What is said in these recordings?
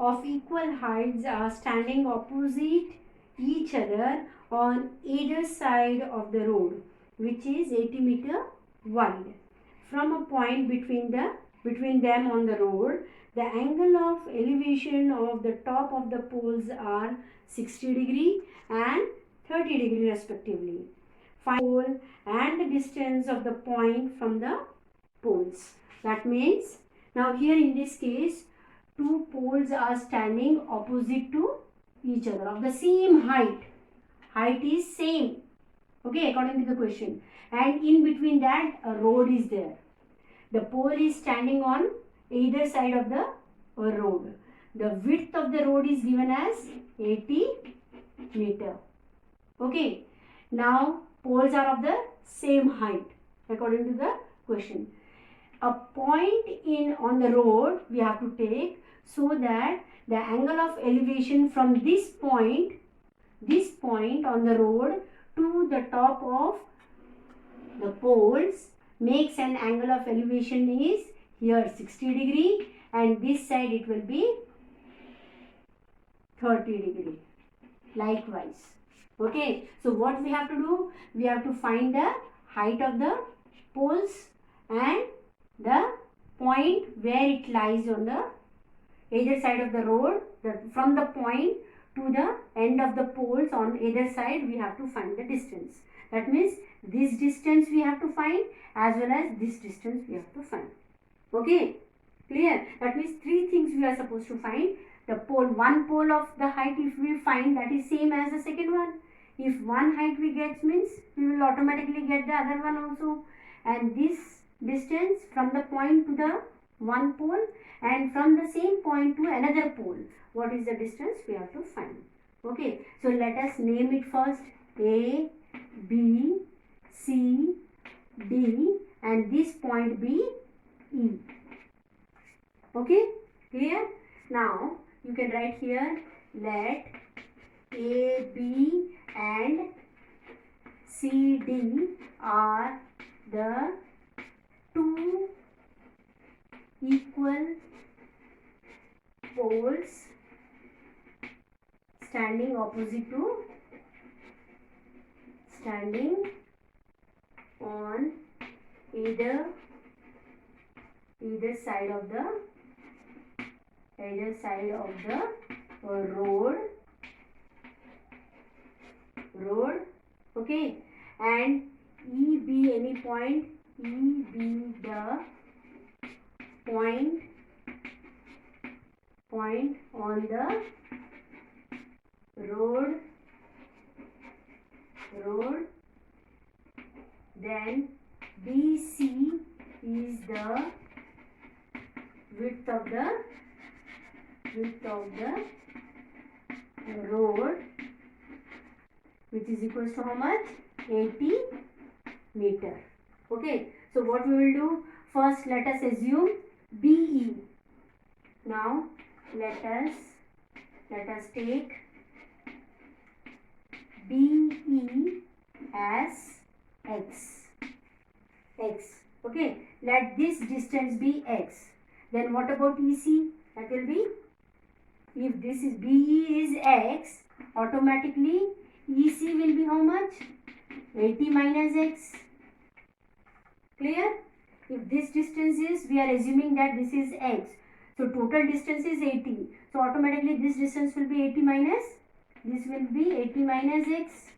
of equal heights are standing opposite each other on either side of the road, which is 80 meter wide. From a point between them on the road, the angle of elevation of the top of the poles are 60 and 30 respectively. Find the pole and the distance of the point from the poles. That means, now here in this case, two poles are standing opposite to each other of the same height. Height is same. Okay, according to the question. And in between that, a road is there. The pole is standing on either side of the road. The width of the road is given as 80 meter. Okay. Now, poles are of the same height according to the question. A point on the road we have to take, so that the angle of elevation from this point on the road to the top of the poles makes an angle of elevation is here 60 and this side it will be 30 likewise. Okay, so what we have to do, we have to find the height of the poles and the point where it lies on the either side of the road. From the point to the end of the poles on either side, we have to find the distance. That means this distance we have to find as well as this distance we have to find. Okay, clear? That means three things we are supposed to find. The pole, one pole of the height if we find, that is same as the second one. If one height we get means we will automatically get the other one also. And this distance from the point to the one pole and from the same point to another pole, what is the distance we have to find. Okay, so let us name it first. A, B, C, D and this point be E. Okay, clear? Now you can write here, let A, B and C, D are the two equal poles standing on either side of the road. Okay, and E be any point, E be the point on the road, then BC is the width of the road, which is equals to how much? 80 meter. Okay, so what we will do, first let us assume BE. Now let us take BE as x. Okay, let this distance be x. Then what about EC? That will be, if this is BE is x, automatically EC will be how much? 80 minus x. Clear? If this distance is, we are assuming that this is x. So total distance is 80. So automatically this distance will be 80 minus, this will be 80 minus x.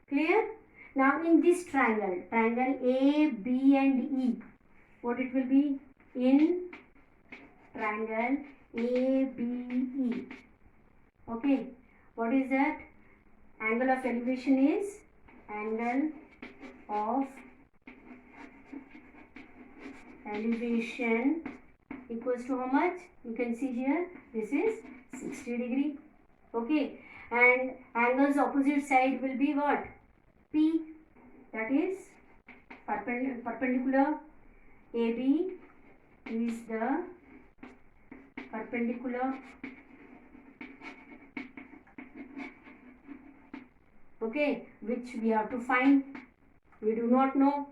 Clear? Now in this triangle A, B and E, what it will be? In triangle A, B, E. Okay, what is that? Angle of elevation is angle of elevation equals to how much? You can see here, this is 60 Okay, and angles opposite side will be what? P, that is perpendicular. AB is the perpendicular. Okay, which we have to find. We do not know.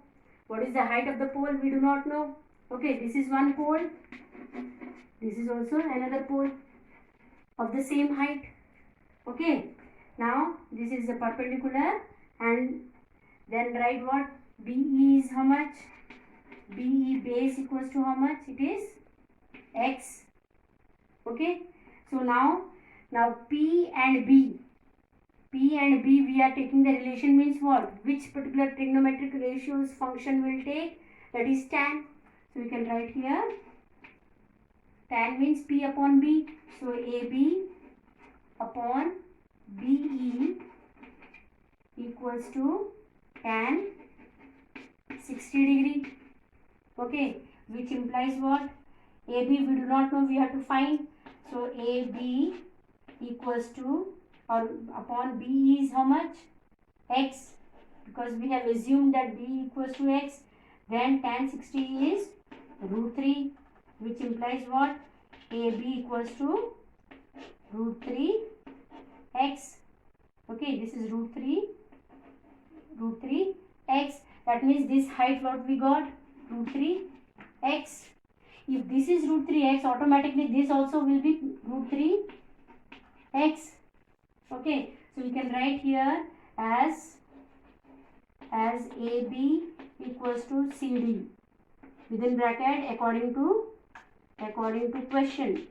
What is the height of the pole? We do not know. Okay, this is one pole. This is also another pole. of the same height. Okay, now this is the perpendicular, and then write what? BE is how much? BE base equals to how much? It is x. Okay, so now P and B we are taking the relation, means what? Which particular trigonometric ratios function will take? That is tan. So we can write here tan means P upon B. So AB upon BE equals to tan 60 degree. Okay, which implies what? AB we do not know, we have to find. So AB equals to, or upon BE is how much? X, because we have assumed that B equals to X. Then tan 60 is root 3, which implies what? AB equals to root 3 X. Okay, this is root 3 X. That means this height what we got? Root 3 X. If this is root 3 X, automatically this also will be root 3 X. Okay, so we can write here as AB equals to CD within bracket according to question.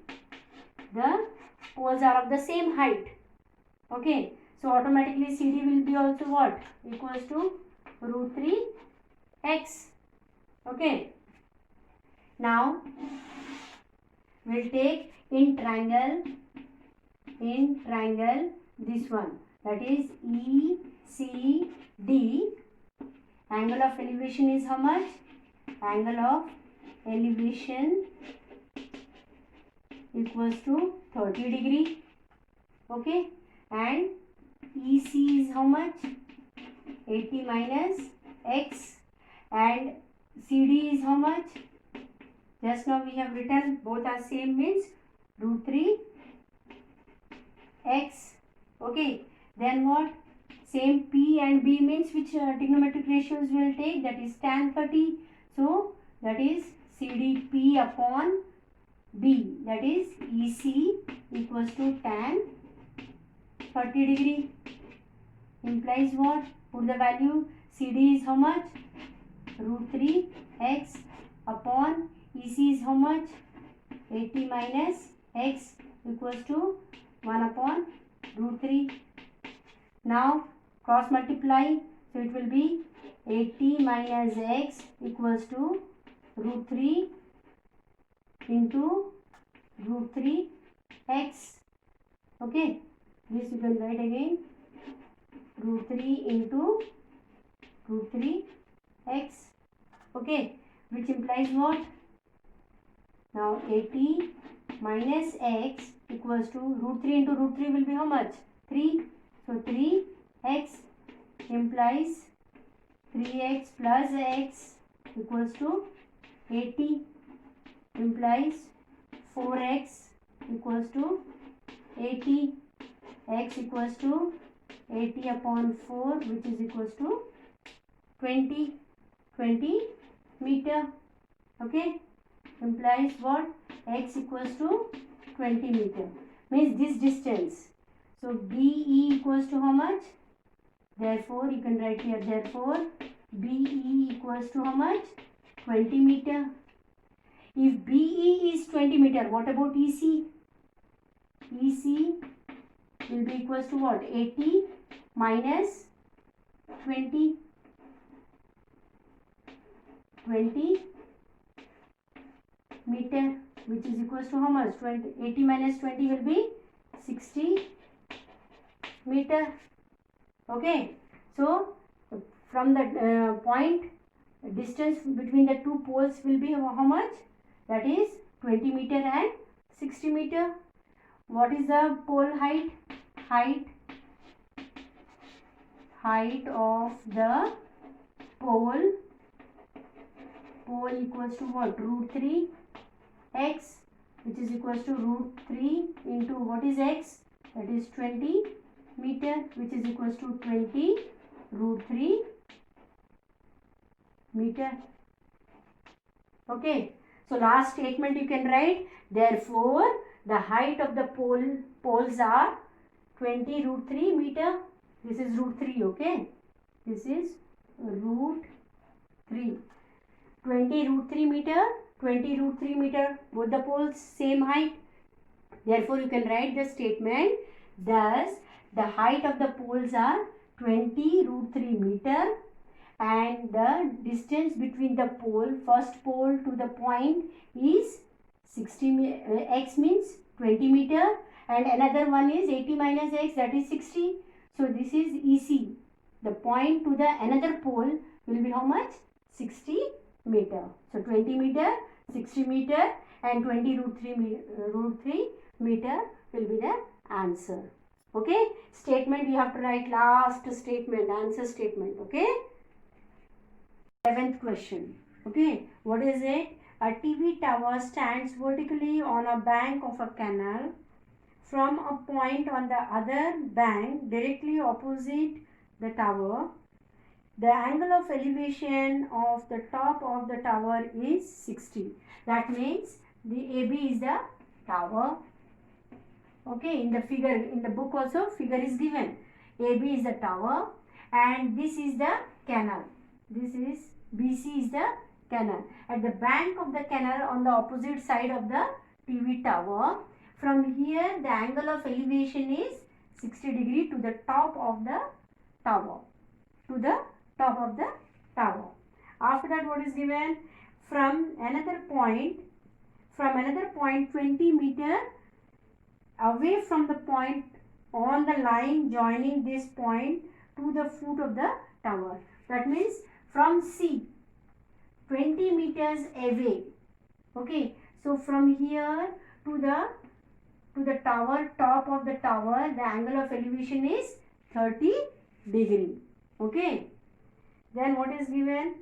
The poles are of the same height. Okay, so automatically CD will be also what? Equals to root 3 X. Okay, now we'll take in triangle this one, that is ECD. Angle of elevation is how much? Angle of elevation equals to 30 degree. Okay, and EC is how much? 80 minus X, and CD is how much? Just now we have written, both are same, means root 3 X. Okay, then what? Same P and B means which trigonometric ratios will take? That is tan 30. So that is CDP upon B, that is EC equals to tan 30 degree. Implies what? Put the value. CD is how much? Root 3 X upon EC is how much? 80 minus X equals to 1 upon root 3. Now cross multiply, so it will be 80 minus X equals to root 3 into root 3 X. Okay, this you can write again, root 3 into root 3 X. Okay, which implies what? Now 80 minus X equals to root 3 into root 3 will be how much? 3. So 3x implies 3x plus x equals to 80, implies 4x equals to 80, x equals to 80 upon 4, which is equals to 20 meter. Okay, implies what? X equals to 20 meter, means this distance. So BE equals to how much? Therefore you can write here, therefore BE equals to how much? 20 meter. If BE is 20 meter, what about EC? EC will be equals to what? 80 minus 20 meter, which is equals to how much? 80 minus 20 will be 60 meter. Okay, so from the point, distance between the two poles will be how much? That is 20 meter and 60 meter. What is the pole height? Height of the pole equals to what? Root 3 X, which is equals to root 3 into what is X? That is 20 meter, which is equals to 20 root 3 meter. Okay, so last statement you can write, therefore the height of the poles are 20 root 3 meter. This is root 3, okay? This is root 3. 20 root 3 meter, 20 root 3 meter, both the poles same height. Therefore, you can write the statement, thus the height of the poles are 20 root 3 meter and the distance between the pole, first pole to the point is 60, x means 20 meter and another one is 80 minus x, that is 60. So, this is EC. The point to the another pole will be how much? 60 meter. So, 20 meter, 60 meter and 20 root 3 meter will be the answer. Okay. Statement you have to write last statement, answer statement. Okay. 11th question. Okay. What is it? A TV tower stands vertically on a bank of a canal. From a point on the other bank directly opposite the tower, the angle of elevation of the top of the tower is 60. That means the AB is the tower. Okay, in the figure, in the book also figure is given. AB is the tower and this is the canal. This is BC is the canal. At the bank of the canal on the opposite side of the TV tower, from here the angle of elevation is 60 degree to the top of the tower. To the top of the tower. After that, what is given? From another point 20 meter away from the point on the line joining this point to the foot of the tower. That means from C 20 meters away. Okay, so from here to the tower, top of the tower, the angle of elevation is 30 degree. Okay, then what is given?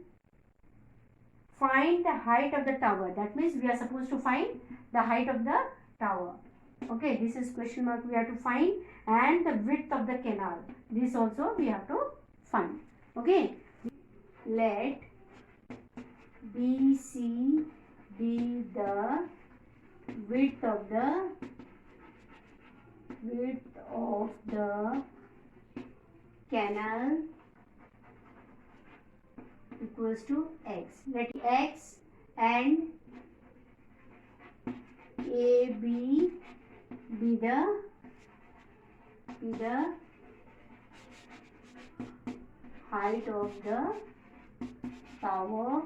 Find the height of the tower. That means we are supposed to find the height of the tower. Okay, this is question mark we have to find, and the width of the canal. This also we have to find. Okay, let BC be the width of the canal equals to x. Let x and AB be the height of the tower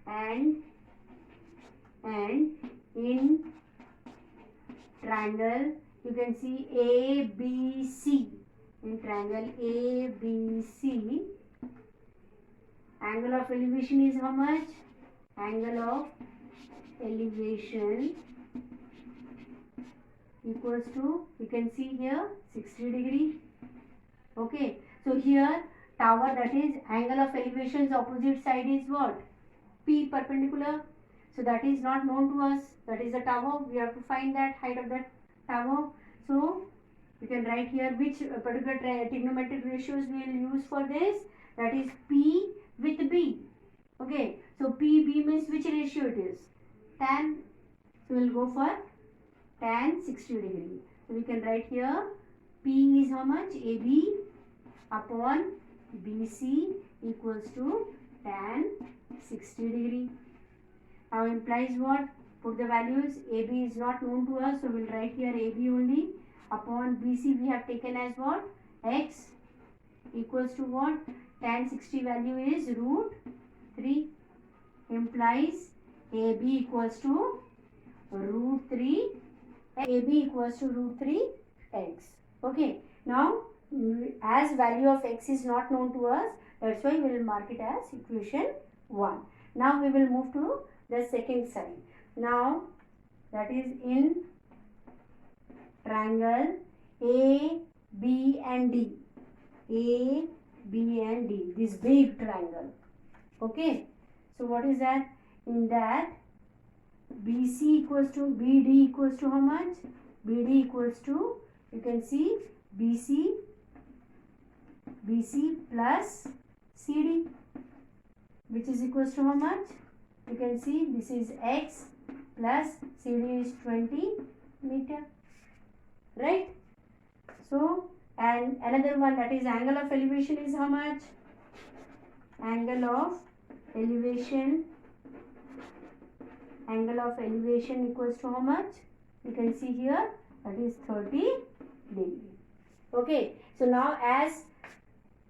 and in triangle you can see ABC. In triangle ABC, angle of elevation is how much? Angle of elevation equals to, you can see here 60 degree. Okay, so here tower, that is angle of elevation's opposite side is what? P, perpendicular. So that is not known to us. That is the tower. We have to find that height of that tower. So you can write here which particular trigonometric ratios we will use for this. That is P with B. Okay, so PB means which ratio it is? Tan. So we will go for tan 60 degree. So we can write here P is how much? AB upon BC equals to tan 60 degree. Now implies what? Put the values. AB is not known to us, so we will write here AB only. Upon BC we have taken as what? X equals to what? Tan 60 value is root 3. Implies AB equals to root 3. AB equals to root 3 x. Okay. Now as value of x is not known to us, that's why we will mark it as equation 1. Now we will move to the second side. Now that is in triangle A, B and D. A, B and D. This big triangle. Okay. So what is that? In that BC equals to BD equals to how much? BD equals to, you can see BC plus CD, which is equals to how much? You can see this is x plus CD is 20 meter, right? So, and another one, that is angle of elevation is how much? Angle of elevation equals to how much? You can see here, that is 30 degree. Okay, so now as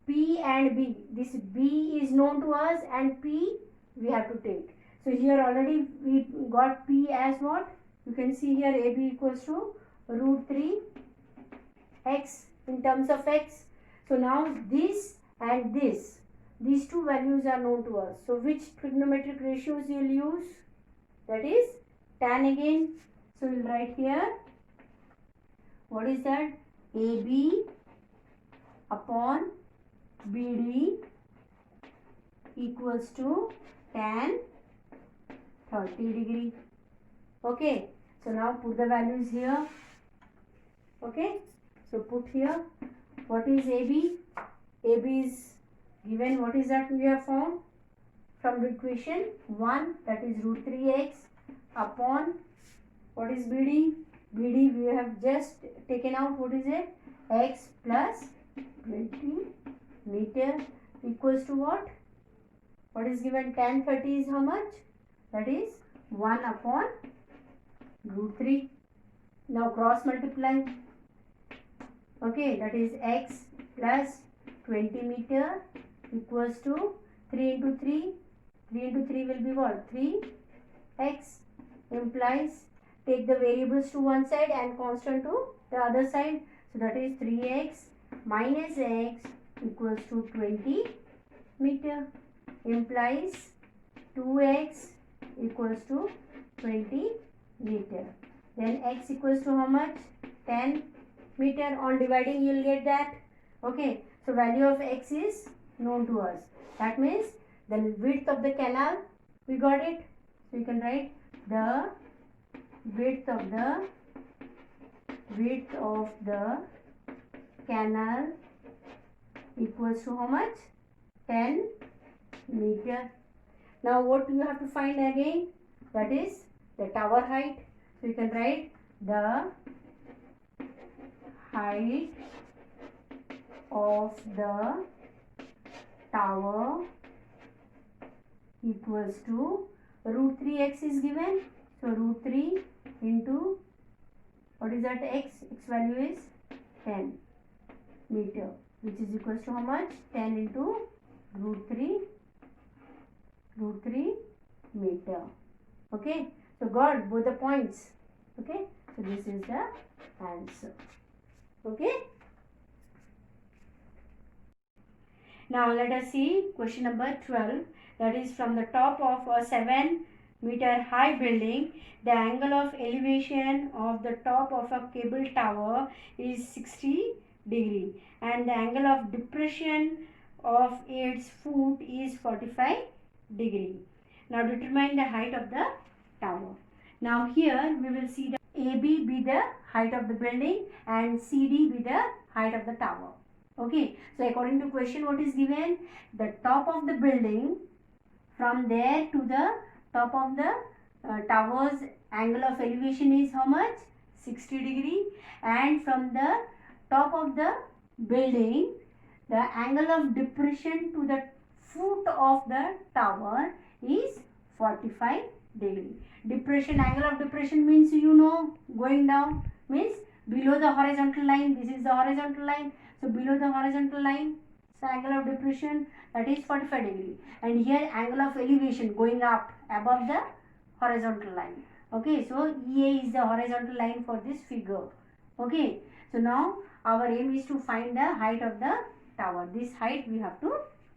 P and B, this B is known to us and P we have to take. So here already we got P as what? You can see here AB equals to root 3 x in terms of x. So now this and this, these two values are known to us. So which trigonometric ratios you will use? That is tan again. So we will write here, what is that? AB upon BD equals to tan 30 degree. Okay, so now put the values here. Okay, so put here, what is AB? AB is given, what is that we have found from the equation 1, that is root 3x upon, what is BD? BD we have just taken out, what is it? X plus 20 meter equals to what? What is given? Tan 30 is how much? That is 1 upon root 3. Now cross multiply. Okay, that is x plus 20 meter equals to 3 into 3. 3 into 3 will be what? 3x implies take the variables to one side and constant to the other side. So that is 3x minus x equals to 20 meter implies 2x equals to 20 meter. Then x equals to how much? 10 meter. On dividing you will get that. Okay, so value of x is known to us. That means the width of the canal, we got it. So you can write the width of the canal equals to how much? 10 meter. Now what you have to find again? That is the tower height. So you can write the height of the tower equals to root 3x is given. So root 3 into, what is that x? X value is 10 meter, which is equals to how much? 10 into root 3 meter. Okay, so got both the points. Okay, so this is the answer. Okay, now let us see question number 12. That is, from the top of a 7-meter high building, the angle of elevation of the top of a cable tower is 60 degree and the angle of depression of its foot is 45 degree. Now determine the height of the tower. Now here we will see the AB be the height of the building and CD be the height of the tower. Okay, so according to question, what is given? The top of the building, from there to the top of the tower's angle of elevation is how much? 60 degree. And from the top of the building, the angle of depression to the foot of the tower is 45 degree. Depression, angle of depression means, you know, going down means below the horizontal line. This is the horizontal line. So below the horizontal line, so angle of depression, that is 45 degree. And here angle of elevation going up above the horizontal line. Okay, so EA is the horizontal line for this figure. Okay, so now our aim is to find the height of the tower. This height we have to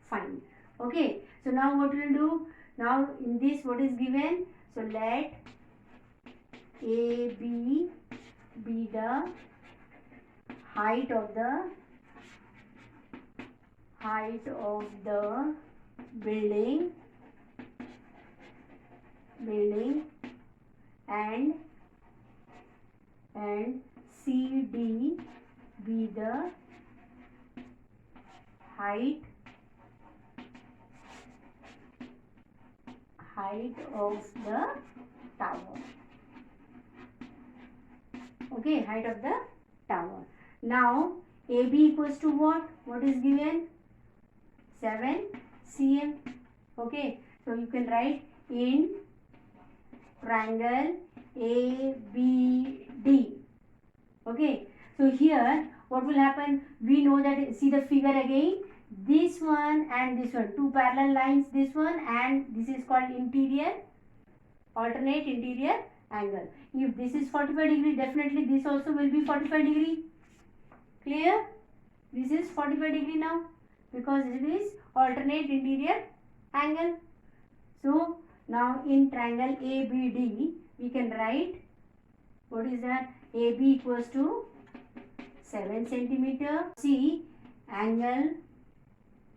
find. Okay, so now what we will do? Now in this, what is given? So let AB be the height of the building and CD be the height of the tower. Okay, height of the tower. Now AB equals to what? What is given? 7 cm. Okay, so you can write in triangle ABD. Okay, so here what will happen? We know that, see the figure again, this one and this one, two parallel lines, this one and this is called interior, alternate interior angle. If this is 45 degree, definitely this also will be 45 degree. Clear? This is 45 degree now because it is alternate interior angle. So now in triangle ABD we can write, what is that? AB equals to 7 centimeter. See, angle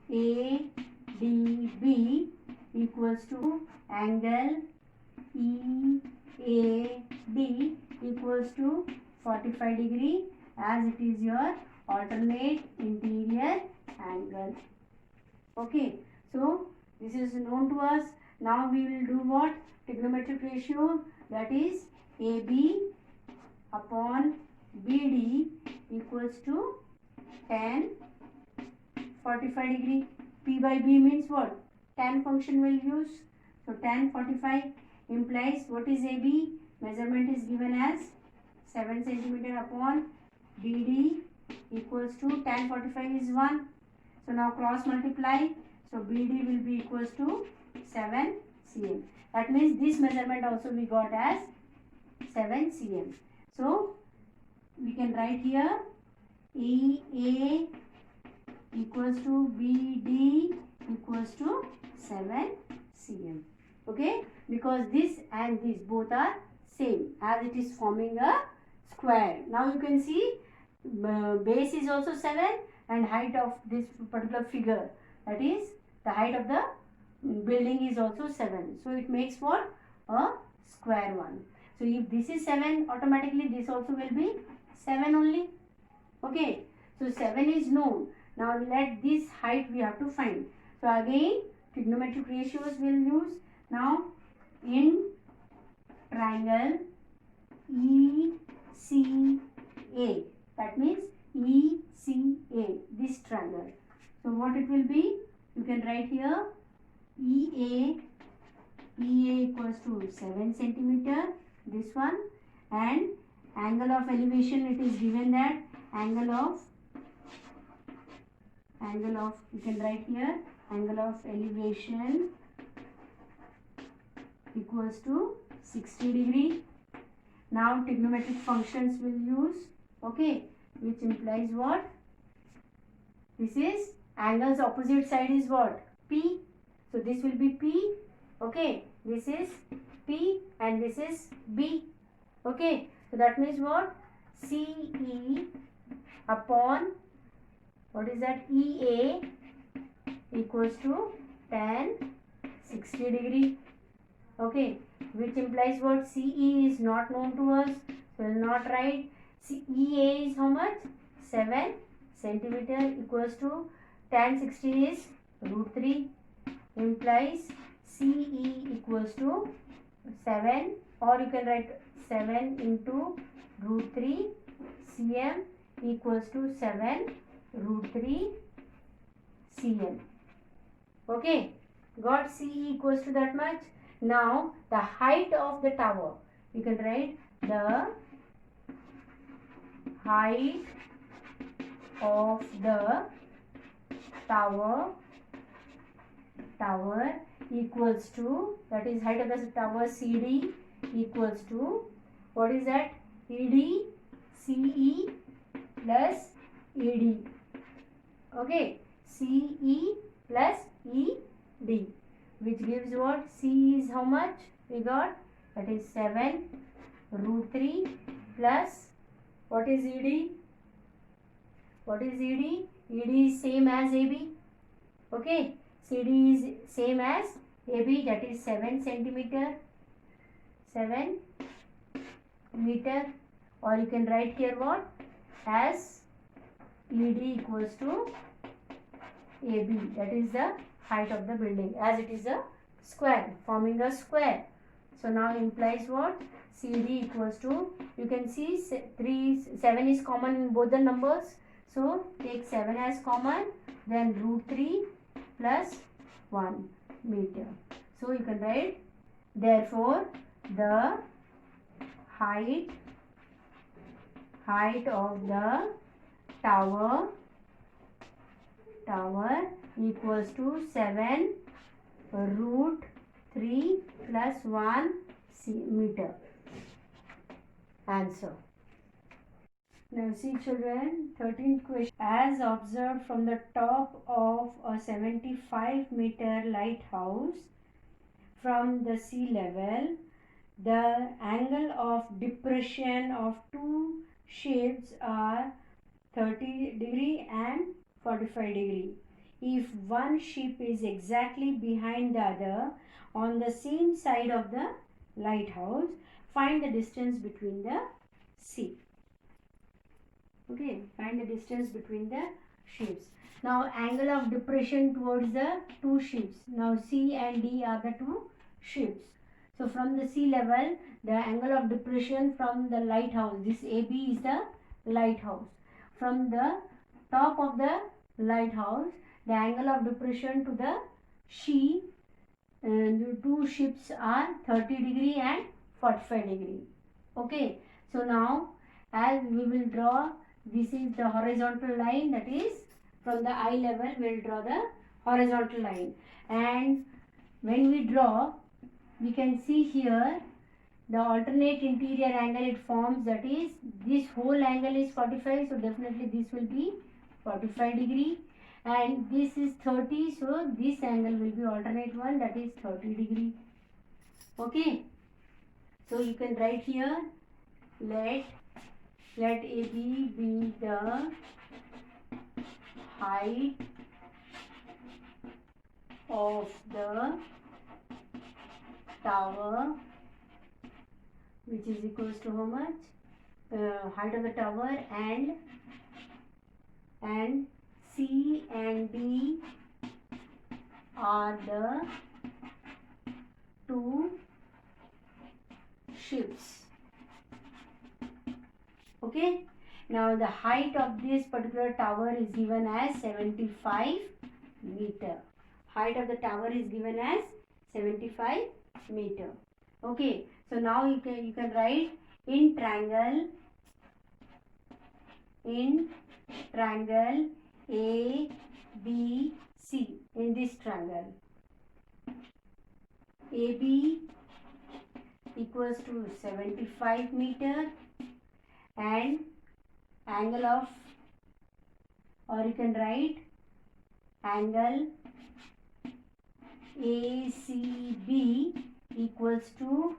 ADB equals to angle EAD equals to 45 degree, as it is your alternate interior angle. Okay, so this is known to us. Now we will do what? Trigonometric ratio, that is AB upon BD equals to tan 45 degree. P by B means what? Tan function will use. So tan 45 implies, what is AB? Measurement is given as 7 centimeter upon BD equals to tan 45 is 1. So now cross multiply. So BD will be equals to 7 cm. That means this measurement also we got as 7 cm. So we can write here EA equals to BD equals to 7 cm. Okay, because this and this both are same, as it is forming a square. Now you can see base is also 7 and height of this particular figure, that is the height of the building is also 7. So it makes what? A square one. So if this is 7, automatically this also will be 7 only. Okay, so 7 is known. Now let this height we have to find. So again trigonometric ratios will use. Now in triangle ECA, that means ECA, this triangle. So what it will be? You can write here EA equals to 7 centimeter, this one, and angle of elevation, it is given that angle of you can write here angle of elevation equals to 60 degree. Now trigonometric functions will use, okay, which implies what? This is angle's opposite side is what? P. So this will be P. Okay, this is P and this is B. Okay, so that means what? CE upon, what is that? EA equals to tan 60 degree. Okay, which implies what? CE is not known to us, so we'll not write. EA is how much? 7 centimeter equals to tan 60 is √3, implies CE equals to 7, or you can write 7 into √3 cm equals to 7 √3 cm. Okay, got CE equals to that much. Now the height of the tower, you can write the height of the tower equals to, that is height of the tower CD equals to, what is that? ED CE plus ED. Okay, CE plus ED, which gives what? C is how much we got? That is 7 √3 plus, what is ED? What is ED? ED is same as AB. Okay, CD is same as AB, that is 7 centimeter, 7 meter, or you can write here what? As ED equals to AB, that is the height of the building, as it is a square, forming a square. So now implies what? CD equals to, you can see 7 is common in both the numbers. So take 7 as common, then root 3 plus 1 meter. So you can write, therefore the height of the tower equals to 7 root 3 plus 1 meter. Answer. Now see children, 13th question. As observed from the top of a 75-meter lighthouse from the sea level, the angle of depression of two ships are 30 degree and 45 degree. If one ship is exactly behind the other on the same side of the lighthouse, find the distance between the sea. Okay, find the distance between the ships. Now angle of depression towards the two ships. Now C and D are the two ships. So from the sea level, the angle of depression from the lighthouse, this AB is the lighthouse. From the top of the lighthouse, the angle of depression to the sea, the two ships are 30 degree and 45 degree. Okay, so now as we will draw, this is the horizontal line, that is from the eye level we will draw the horizontal line, and when we draw, we can see here the alternate interior angle it forms, that is this whole angle is 45, so definitely this will be 45 degree, and this is 30, so this angle will be alternate one, that is 30 degree. Okay, so you can write here, let AB be the height of the tower, which is equals to how much? Height of the tower, and C and D are the two ships. Okay, now the height of this particular tower is given as 75 meter. Height of the tower is given as 75 meter. Okay, so now you can write in triangle A B C. In this triangle, AB equals to 75 meter, and angle of, or you can write angle ACB equals to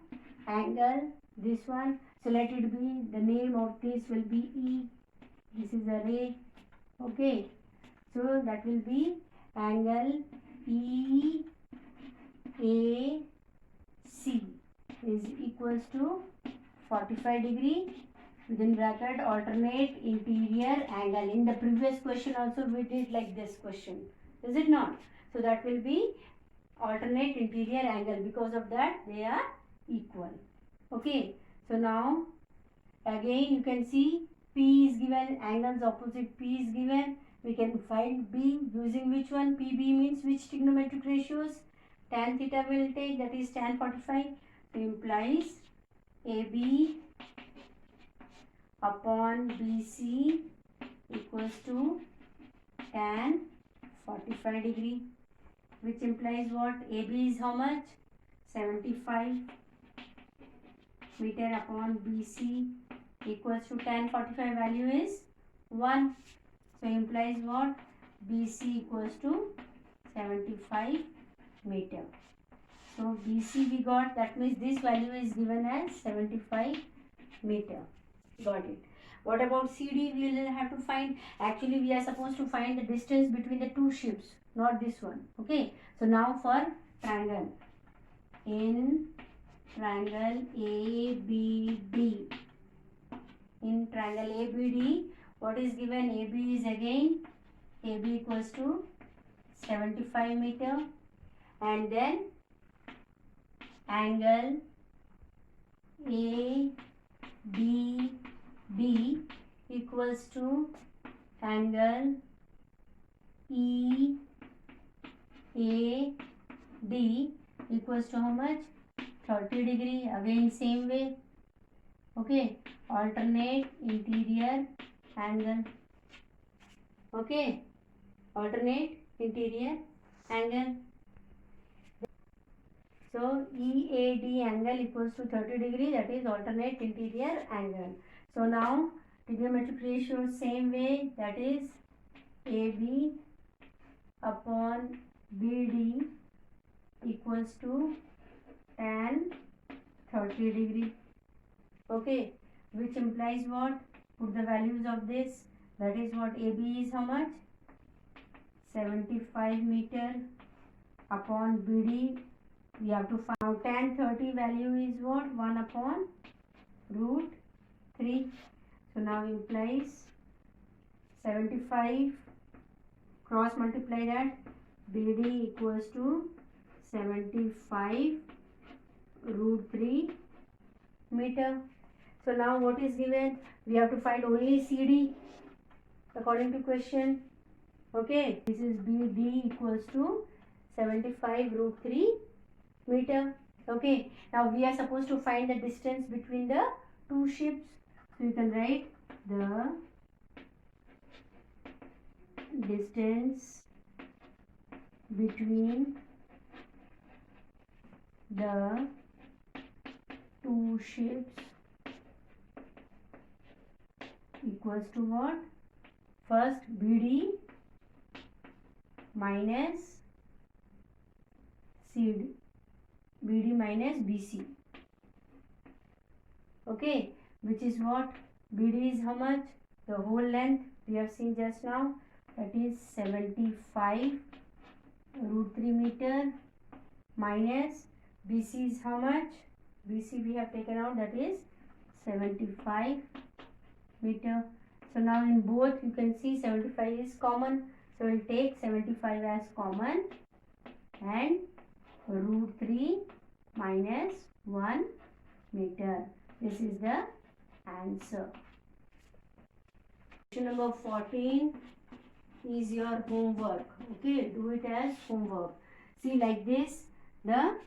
angle this one, so let it be, the name of this will be E, this is a ray. Okay, so that will be angle EAC is equals to 45 degree within bracket alternate interior angle. In the previous question also we did like this question, is it not? So that will be alternate interior angle, because of that they are equal. Okay, so now again you can see P is given, angles opposite P is given, we can find B using which one? PB means which trigonometric ratios? Tan theta will take, that is tan 45, so implies AB upon BC equals to tan 45 degree, which implies what? AB is how much? 75 meter upon BC equals to tan 45, value is 1. So implies what? BC equals to 75 meter. So BC we got, that means this value is given as 75 meter. Got it. What about CD? We will have to find, actually we are supposed to find the distance between the two ships, not this one. Okay, so now for triangle, in triangle ABD, in triangle ABD, what is given? AB is again, AB equals to 75 meter, and then angle ADB equals to angle EAD equals to how much? 30 degree. Again same way. Okay, alternate interior angle. Okay, alternate interior angle. So EAD angle equals to 30 degree, that is alternate interior angle. So now trigonometric ratio same way, that is AB upon BD equals to tan 30 degree. Okay, which implies what? Put the values of this. That is what AB is how much? 75 meter upon BD. We have to find out tan 30 value is what? 1 upon root 3. So now implies 75 cross multiply that, BD equals to 75 root 3 meter. So now what is given? We have to find only CD according to question. Okay, this is BD equals to 75 root 3 meter. Okay, now we are supposed to find the distance between the two ships. So you can write the distance between the two ships equals to what? First BD minus CD, BD minus BC. Okay, which is what? BD is how much? The whole length we have seen just now, that is 75 root 3 meter minus BC is how much? BC we have taken out, that is 75 meter. So now in both you can see 75 is common. So we'll take 75 as common and root 3 minus 1 meter. This is the answer. Question number 14 is your homework. Okay, do it as homework. See, like this, the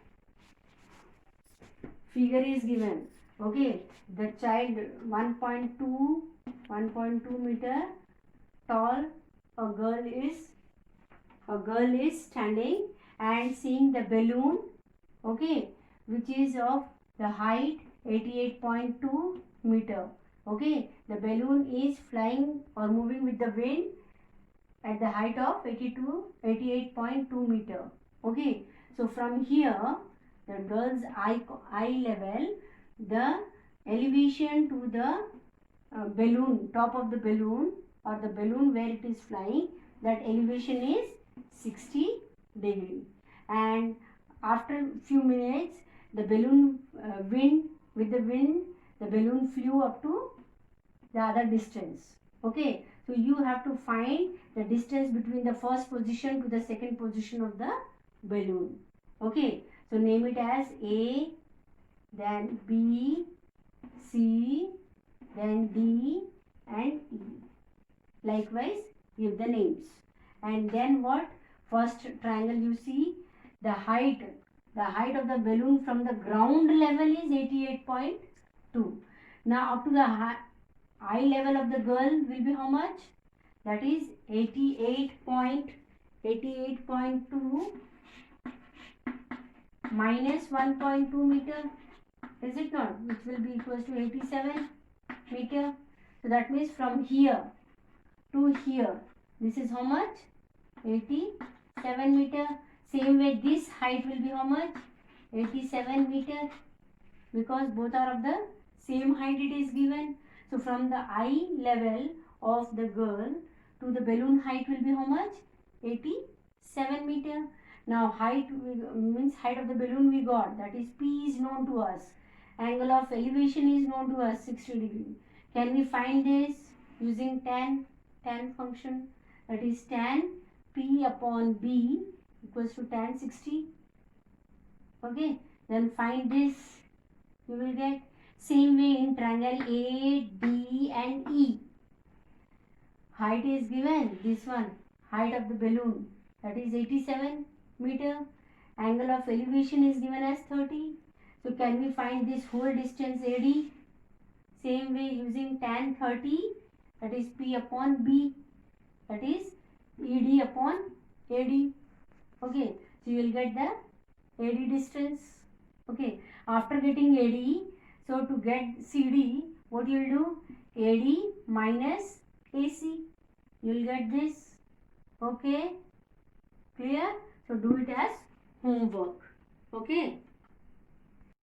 figure is given. Okay, the child 1.2 meter tall, a girl is standing and seeing the balloon, okay, which is of the height 88.2 meter. Okay, the balloon is flying or moving with the wind at the height of 88.2 meter. Okay, so from here the girl's eye level, the elevation to the balloon, top of the balloon or the balloon where it is flying, that elevation is 60 degree. And after few minutes, the balloon with the wind, the balloon flew up to the other distance. Okay, so you have to find the distance between the first position to the second position of the balloon. Okay, so name it as A, then B, C, then D and E. Likewise, give the names. And then what? First triangle you see, the height of the balloon from the ground level is 88.2. Now up to the eye level of the girl will be how much? That is 88.2 minus 1.2 meter. Is it not? Which will be equals to 87 meter. So that means from here to here, this is how much? 87 meter. Same way this height will be how much? 87 meter, because both are of the same height it is given. So from the eye level of the girl to the balloon height will be how much? 87 meter. Now height means height of the balloon we got, that is P is known to us. Angle of elevation is known to us, 60 degree. Can we find this using tan function? That is tan P upon B equals to tan 60. Okay, then find this. You will get Same way in triangle A, D and E. Height is given, this one, height of the balloon, that is 87 meter. Angle of elevation is given as 30. So can we find this whole distance AD? Same way using tan 30, that is P upon B, that is ED upon AD. Okay, so you will get the AD distance. Okay, after getting AD, so to get CD, what you will do? AD minus AC. You will get this. Okay, clear? So do it as homework. Okay.